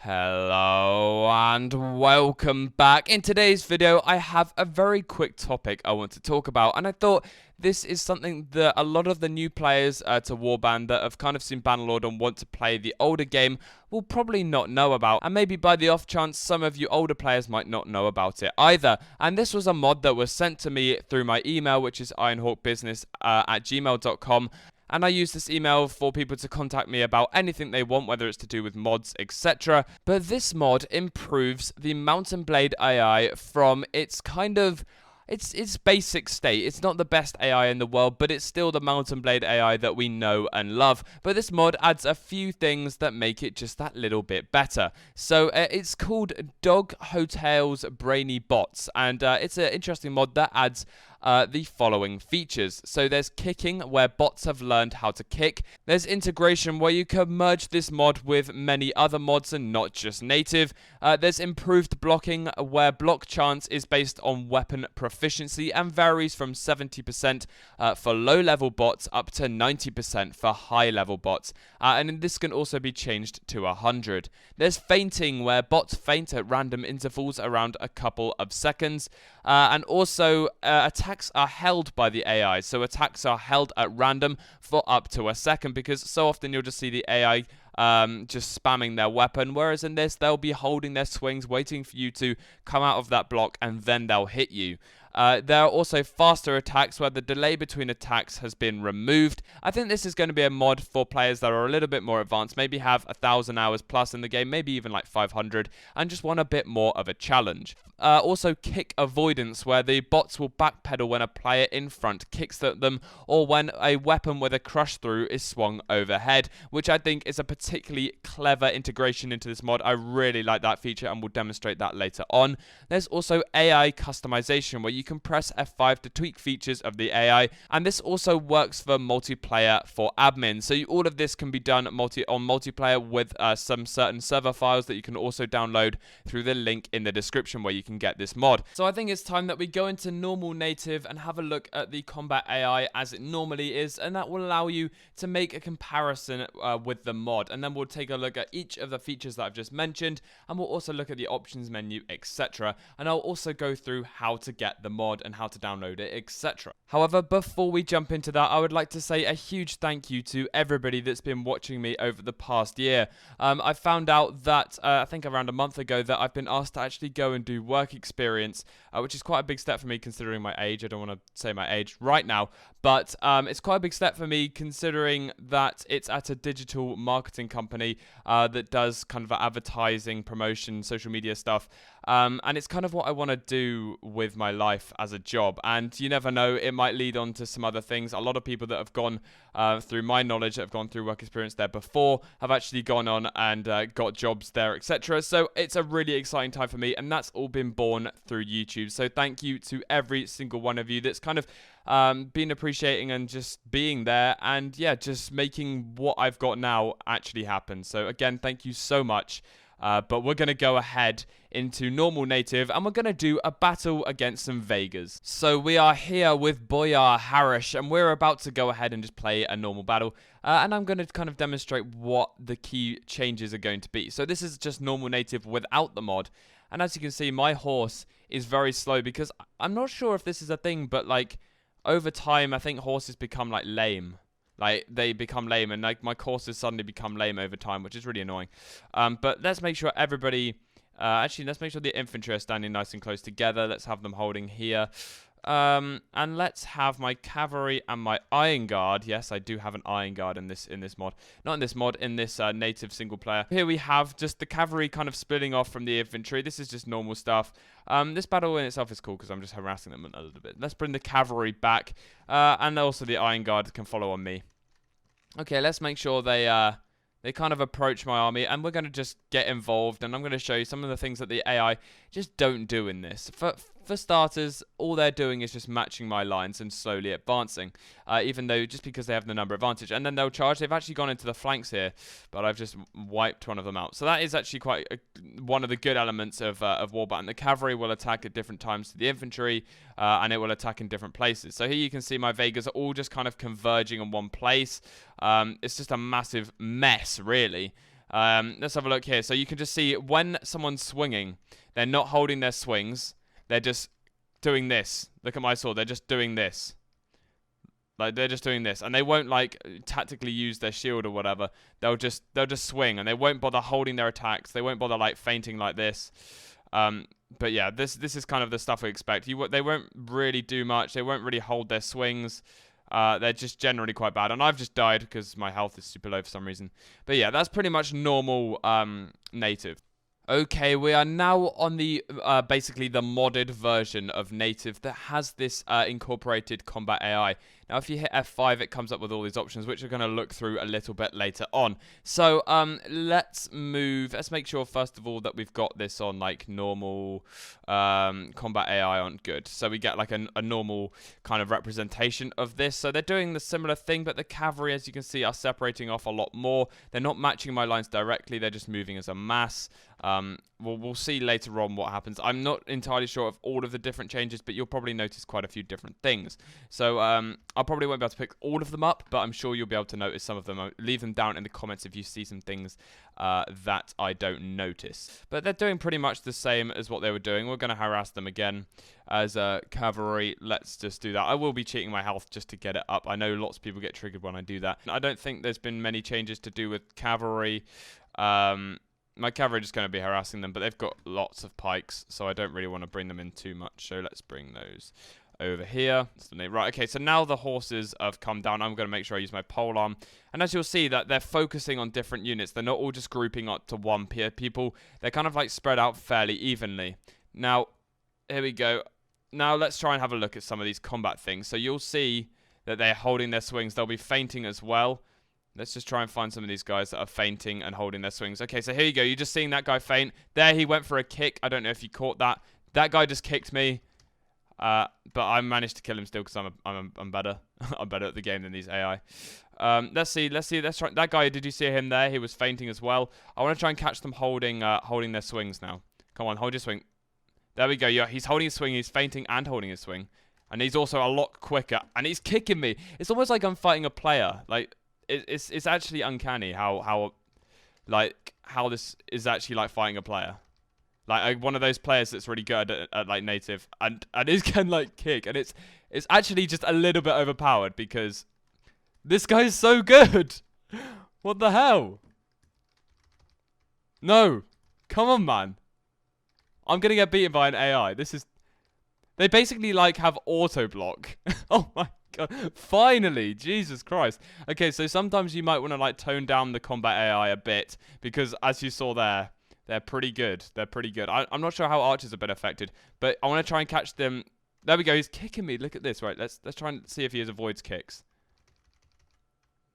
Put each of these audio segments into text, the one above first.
Hello and welcome back. In today's video, I have a very quick topic I want to talk about, and I thought this is something that a lot of the new players to Warband that have kind of seen Bannerlord and want to play the older game will probably not know about, and maybe by the off chance some of you older players might not know about it either. And this was a mod that was sent to me through my email, which is Ironhawkbusiness at gmail.com. And I use this email for people to contact me about anything they want, whether it's to do with mods, etc. But this mod improves the Mountain Blade AI from its its basic state. It's not the best AI in the world, but it's still the Mountain Blade AI that we know and love. But this mod adds a few things that make it just that little bit better. So it's called Dog Hotel's Brainy Bots, and it's an interesting mod that adds the following features. So there's kicking, where bots have learned how to kick. There's integration, where you can merge this mod with many other mods and not just native. There's improved blocking, where block chance is based on weapon proficiency and varies from 70% for low-level bots up to 90% for high-level bots. And this can also be changed to 100. There's feinting, where bots feint at random intervals around a couple of seconds. And also attacks are held by the AI. So attacks are held at random for up to a second, because so often you'll just see the AI just spamming their weapon, whereas in this they'll be holding their swings, waiting for you to come out of that block, and then they'll hit you. There are also faster attacks, where the delay between attacks has been removed. I think this is going to be a mod for players that are a little bit more advanced, maybe have 1,000 hours plus in the game, maybe even like 500, and just want a bit more of a challenge. Also kick avoidance, where the bots will backpedal when a player in front kicks at them, or when a weapon with a crush through is swung overhead, which I think is a particularly clever integration into this mod. I really like that feature, and we'll demonstrate that later on. There's also AI customization, where you can press F5 to tweak features of the AI, and this also works for multiplayer for admins. So all of this can be done on multiplayer with some certain server files that you can also download through the link in the description where you can get this mod. So I think it's time that we go into normal native and have a look at the combat AI as it normally is, and that will allow you to make a comparison with the mod. And then we'll take a look at each of the features that I've just mentioned, and we'll also look at the options menu, etc. And I'll also go through how to get the mod and how to download it, etc. However, before we jump into that, I would like to say a huge thank you to everybody that's been watching me over the past year. I found out that I think around a month ago that I've been asked to actually go and do work experience, which is quite a big step for me considering my age. I don't want to say my age right now, but it's quite a big step for me considering that it's at a digital marketing company that does kind of advertising, promotion, social media stuff. And it's kind of what I want to do with my life as a job. And you never know, it might lead on to some other things. A lot of people that have gone through my knowledge, that have gone through work experience there before, have actually gone on and got jobs there, etc. So it's a really exciting time for me, and that's all been born through YouTube. So thank you to every single one of you that's kind of been appreciating and just being there, and yeah, just making what I've got now actually happen. So again, thank you so much. But we're going to go ahead into normal native, and we're going to do a battle against some Vegas. So we are here with Boyar Harish, and we're about to go ahead and just play a normal battle. And I'm going to kind of demonstrate what the key changes are going to be. So this is just normal native without the mod. And as you can see, my horse is very slow, because I'm not sure if this is a thing, but like over time, I think horses become like lame. Like, they become lame, and like my courses suddenly become lame over time, which is really annoying. But let's make sure everybody... actually, let's make sure the infantry are standing nice and close together. Let's have them holding here. And let's have my cavalry and my iron guard. Yes, I do have an iron guard in this mod. Not in this mod, in this native single player. Here we have just the cavalry kind of splitting off from the infantry. This is just normal stuff. This battle in itself is cool because I'm just harassing them a little bit. Let's bring the cavalry back. And also the iron guard can follow on me. Okay, let's make sure they kind of approach my army, and we're going to just get involved, and I'm going to show you some of the things that the AI just don't do in this. For starters, all they're doing is just matching my lines and slowly advancing, even though just because they have the number advantage. And then they'll charge. They've actually gone into the flanks here, but I've just wiped one of them out. So that is actually quite one of the good elements of Warband. The cavalry will attack at different times to the infantry, and it will attack in different places. So here you can see my Vegas are all just kind of converging in one place. It's just a massive mess, really. Let's have a look here. So you can just see when someone's swinging, they're not holding their swings. They're just doing this. Look at my sword. They're just doing this. Like, they're just doing this, and they won't like tactically use their shield or whatever. They'll just swing, and they won't bother holding their attacks. They won't bother like feinting like this. But yeah, this is kind of the stuff we expect. They won't really do much. They won't really hold their swings. They're just generally quite bad, and I've just died because my health is super low for some reason. But yeah, that's pretty much normal native. Okay, we are now on the basically the modded version of native that has this incorporated combat AI. Now, if you hit F5, it comes up with all these options, which we're going to look through a little bit later on. So let's move. Let's make sure, first of all, that we've got this on like normal combat AI on good. So we get like a normal kind of representation of this. So they're doing the similar thing, but the cavalry, as you can see, are separating off a lot more. They're not matching my lines directly. They're just moving as a mass. We'll see later on what happens. I'm not entirely sure of all of the different changes, but you'll probably notice quite a few different things. So I probably won't be able to pick all of them up, but I'm sure you'll be able to notice some of them. Leave them down in the comments if you see some things that I don't notice. But they're doing pretty much the same as what they were doing. We're going to harass them again as cavalry. Let's just do that. I will be cheating my health just to get it up. I know lots of people get triggered when I do that. I don't think there's been many changes to do with cavalry. My cavalry are just going to be harassing them, but they've got lots of pikes, so I don't really want to bring them in too much. So let's bring those over here. Right, okay, so now the horses have come down. I'm going to make sure I use my polearm. And as you'll see, that they're focusing on different units. They're not all just grouping up to one people. They're kind of like spread out fairly evenly. Now, here we go. Now let's try and have a look at some of these combat things. So you'll see that they're holding their swings. They'll be feinting as well. Let's just try and find some of these guys that are feinting and holding their swings. Okay, so here you go. You're just seeing that guy feint. There, he went for a kick. I don't know if you caught that. That guy just kicked me. But I managed to kill him still because I'm better. I'm better at the game than these AI. Let's see. Let's try. That guy, did you see him there? He was feinting as well. I want to try and catch them holding their swings now. Come on, hold your swing. There we go. Yeah, he's holding his swing. He's feinting and holding his swing. And he's also a lot quicker. And he's kicking me. It's almost like I'm fighting a player. Like, it's actually uncanny how this is actually like fighting a player. Like one of those players that's really good at like native and is can like kick, and it's actually just a little bit overpowered because this guy's so good. What the hell? No. Come on, man. I'm gonna get beaten by an AI. They basically like have auto block. Oh my God. Finally, Jesus Christ. Okay, so sometimes you might want to like tone down the combat AI a bit because as you saw there, they're pretty good. They're pretty good. I'm not sure how archers have been affected, but I want to try and catch them. There we go. He's kicking me. Look at this. Right, let's try and see if he avoids kicks.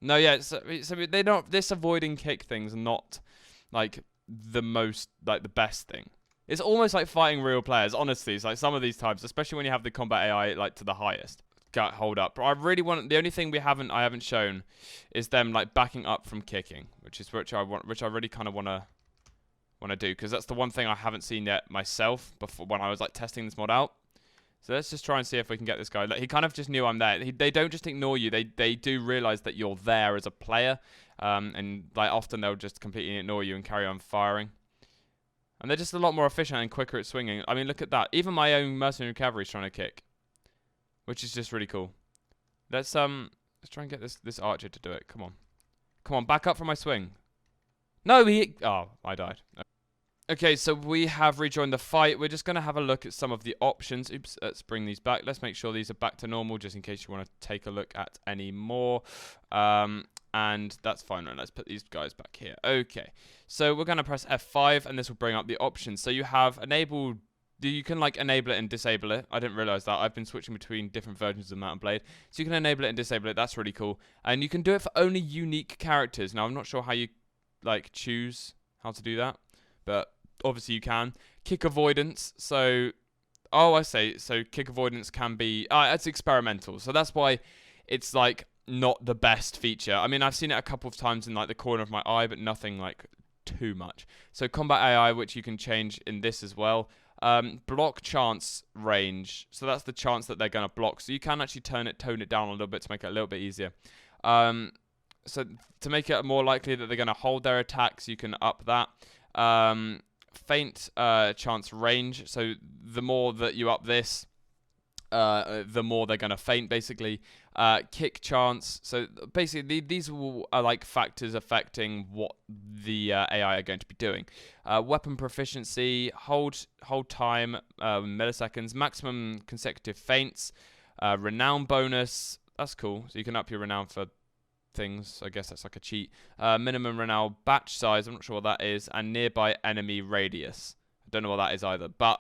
No, yeah. So they don't. This avoiding kick thing's not like the most like the best thing. It's almost like fighting real players. Honestly, it's like some of these types, especially when you have the combat AI like to the highest. Hold up. But I really want. The only thing I haven't shown is them like backing up from kicking, which I really kind of want to do because that's the one thing I haven't seen yet myself before when I was like testing this mod out. So let's just try and see if we can get this guy. Like, he kind of just knew I'm there. They don't just ignore you. They do realize that you're there as a player, and like often they'll just completely ignore you and carry on firing. And they're just a lot more efficient and quicker at swinging. I mean, look at that. Even my own mercenary cavalry is trying to kick, which is just really cool. Let's try and get this archer to do it. Come on, back up from my swing. No, I died. Okay, so we have rejoined the fight. We're just going to have a look at some of the options. Oops, let's bring these back. Let's make sure these are back to normal, just in case you want to take a look at any more. And that's fine. Right, let's put these guys back here. Okay, so we're going to press F5, and this will bring up the options. So you have enabled. You can like enable it and disable it. I didn't realize that. I've been switching between different versions of Mountain Blade. So you can enable it and disable it. That's really cool. And you can do it for only unique characters. Now, I'm not sure how you like choose how to do that, but obviously you can. Kick avoidance. So kick avoidance can be it's experimental. So that's why it's like not the best feature. I mean, I've seen it a couple of times in like the corner of my eye, but nothing like too much. So combat AI, which you can change in this as well. Block chance range. So that's the chance that they're going to block. So you can actually tone it down a little bit to make it a little bit easier. So to make it more likely that they're going to hold their attacks, you can up that. Feint chance range. So the more that you up this, the more they're going to feint, basically. Kick chance. So basically, these are like factors affecting what the AI are going to be doing. Weapon proficiency, hold time, milliseconds, maximum consecutive feints, renown bonus. That's cool. So you can up your renown for things. I guess that's like a cheat. Minimum renown batch size. I'm not sure what that is, and nearby enemy radius. I don't know what that is either. But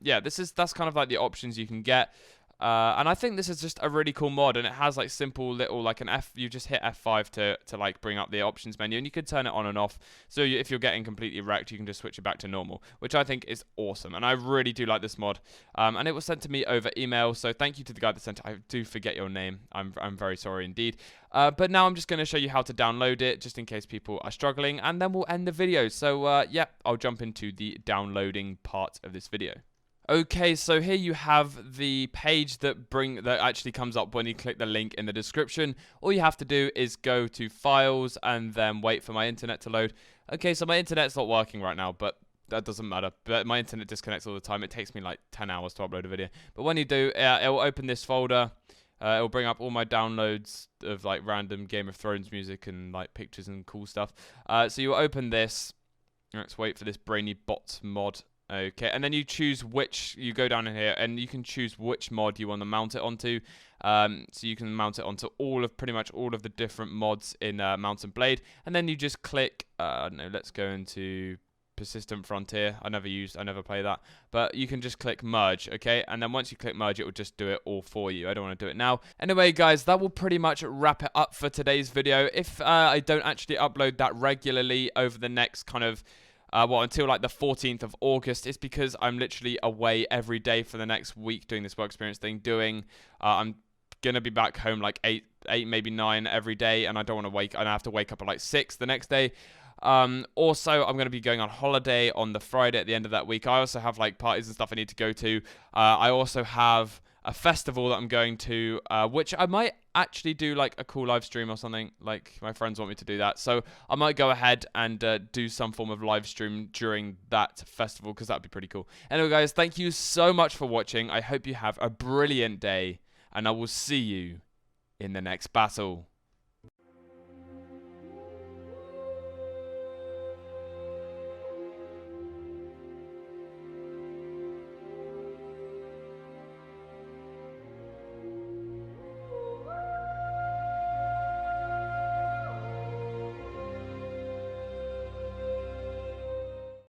yeah, that's kind of like the options you can get. And I think this is just a really cool mod, and it has like simple little like an F. You just hit F5 to like bring up the options menu, and you can turn it on and off. So if you're getting completely wrecked, you can just switch it back to normal, which I think is awesome. And I really do like this mod. And it was sent to me over email, so thank you to the guy that sent it. I do forget your name. I'm very sorry indeed. But now I'm just going to show you how to download it, just in case people are struggling, and then we'll end the video. So yeah, I'll jump into the downloading part of this video. Okay, so here you have the page that actually comes up when you click the link in the description. All you have to do is go to files and then wait for my internet to load. Okay, so my internet's not working right now, but that doesn't matter. But my internet disconnects all the time. It takes me like 10 hours to upload a video. But when you do, it will open this folder. It will bring up all my downloads of like random Game of Thrones music and like pictures and cool stuff. So you open this. Let's wait for this Brainy bot mod. Okay, and then you choose you go down in here, and you can choose which mod you want to mount it onto. So you can mount it onto pretty much all of the different mods in Mount & Blade, and then you just click, I don't know, let's go into Persistent Frontier. I never play that, but you can just click merge, okay? And then once you click merge, it will just do it all for you. I don't want to do it now. Anyway, guys, that will pretty much wrap it up for today's video. If I don't actually upload that regularly over the next kind of until like the 14th of August, it's because I'm literally away every day for the next week doing this work experience thing. I'm gonna be back home like 8, maybe 9 every day, and I don't want to wake. I have to wake up at like 6 the next day. Also, I'm going to be going on holiday on the Friday at the end of that week. I also have like parties and stuff I need to go to. I also have a festival that I'm going to, which I might actually do like a cool live stream or something. Like my friends want me to do that, so I might go ahead and do some form of live stream during that festival, because that'd be pretty cool. Anyway, guys, thank you so much for watching. I hope you have a brilliant day, and I will see you in the next battle.